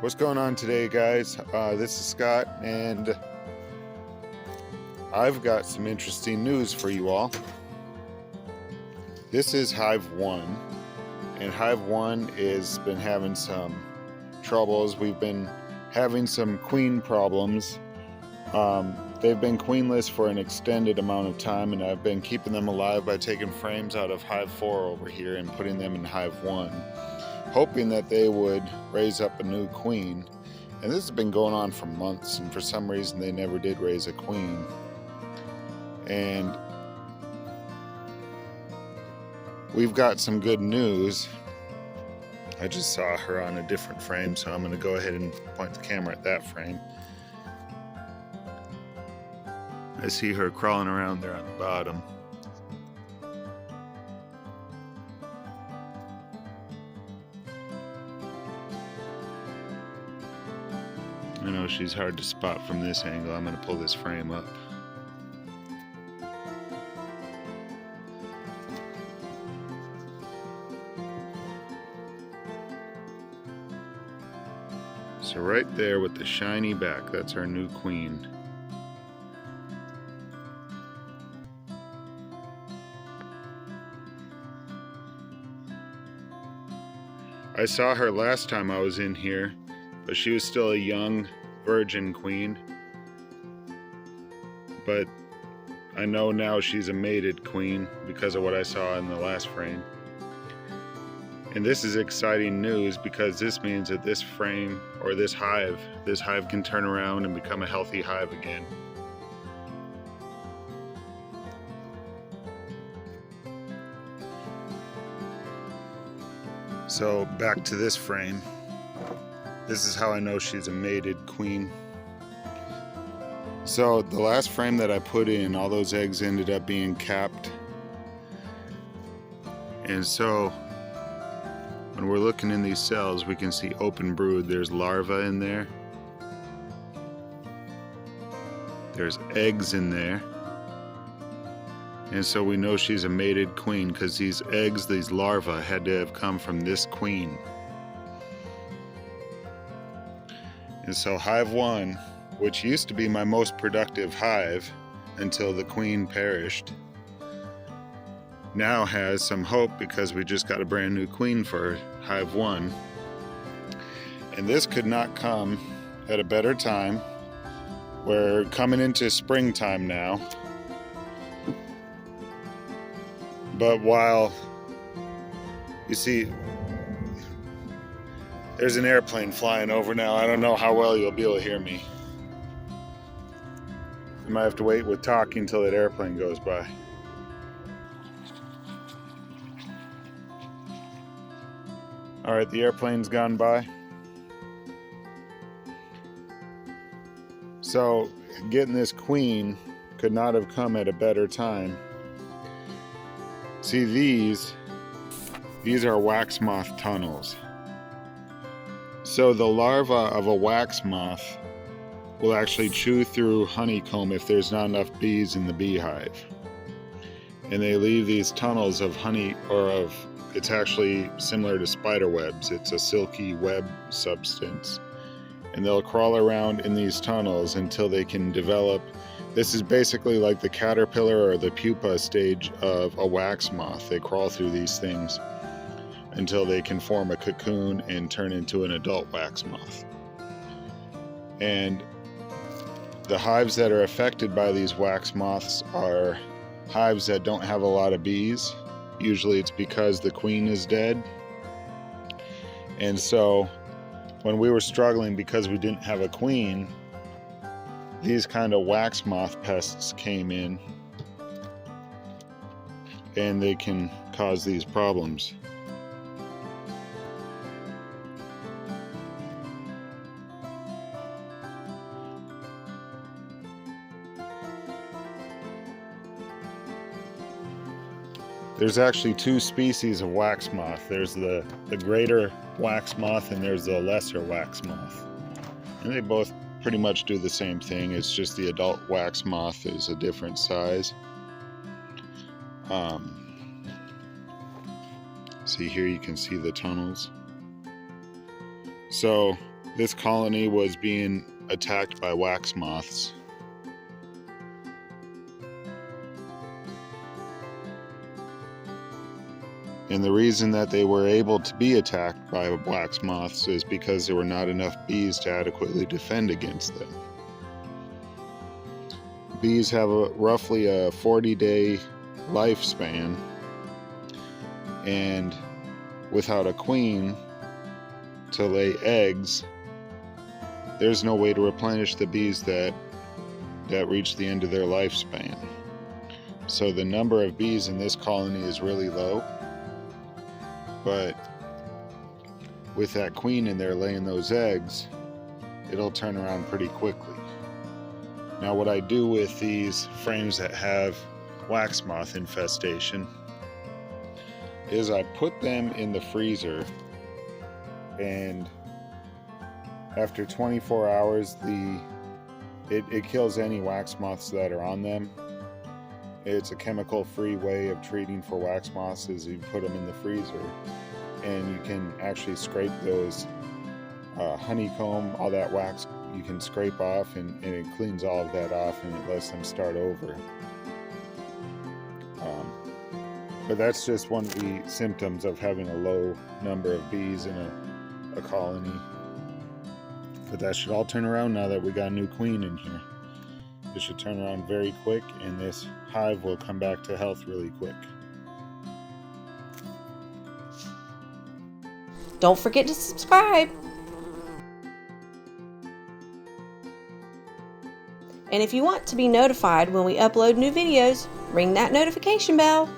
What's going on today, guys? This is Scott, and I've got some interesting news for you all. This is Hive 1, and Hive 1 has been having some troubles. We've been having some queen problems. They've been queenless for an extended amount of time, and I've been keeping them alive by taking frames out of Hive 4 over here and putting them in Hive 1. Hoping that they would raise up a new queen. And this has been going on for months, and for some reason they never did raise a queen. And we've got some good news. I just saw her on a different frame, so I'm going to go ahead and point the camera at that frame. I see her crawling around there on the bottom. I know she's hard to spot from this angle. I'm going to pull this frame up. So right there with the shiny back, that's our new queen. I saw her last time I was in here, but she was still a young virgin queen. But I know now she's a mated queen because of what I saw in the last frame. And this is exciting news because this means that this frame, or this hive can turn around and become a healthy hive again. So back to this frame. This is how I know she's a mated queen. So the last frame that I put in, all those eggs ended up being capped. And so when we're looking in these cells, we can see open brood. There's larvae in there. There's eggs in there. And so we know she's a mated queen because these eggs, these larvae, had to have come from this queen. And so Hive 1, which used to be my most productive hive until the queen perished, now has some hope because we just got a brand new queen for Hive 1. And this could not come at a better time. We're coming into springtime now. But while, you see, there's an airplane flying over now. I don't know how well you'll be able to hear me. I might have to wait with talking until that airplane goes by. Alright, the airplane's gone by. So, getting this queen could not have come at a better time. See, these are wax moth tunnels. So the larva of a wax moth will actually chew through honeycomb if there's not enough bees in the beehive. And they leave these tunnels of honey, it's actually similar to spider webs. It's a silky web substance. And they'll crawl around in these tunnels until they can develop. This is basically like the caterpillar or the pupa stage of a wax moth. They crawl through these things until they can form a cocoon and turn into an adult wax moth. And the hives that are affected by these wax moths are hives that don't have a lot of bees. Usually it's because the queen is dead. And so when we were struggling because we didn't have a queen, these kind of wax moth pests came in, and they can cause these problems. There's actually two species of wax moth. There's the greater wax moth and there's the lesser wax moth. And they both pretty much do the same thing. It's just the adult wax moth is a different size. See here, you can see the tunnels. So This colony was being attacked by wax moths. And the reason that they were able to be attacked by wax moths is because there were not enough bees to adequately defend against them. Bees have roughly a 40-day lifespan, and without a queen to lay eggs, there's no way to replenish the bees that reach the end of their lifespan. So the number of bees in this colony is really low, but with that queen in there laying those eggs, it'll turn around pretty quickly. Now what I do with these frames that have wax moth infestation is I put them in the freezer, and after 24 hours it kills any wax moths that are on them. It's a chemical-free way of treating for wax moths, is you put them in the freezer, and you can actually scrape those honeycomb, all that wax, you can scrape off, and it cleans all of that off, and it lets them start over. But that's just one of the symptoms of having a low number of bees in a colony. But that should all turn around now that we got a new queen in here. It should turn around very quick, and this hive will come back to health really quick. Don't forget to subscribe. And if you want to be notified when we upload new videos, ring that notification bell.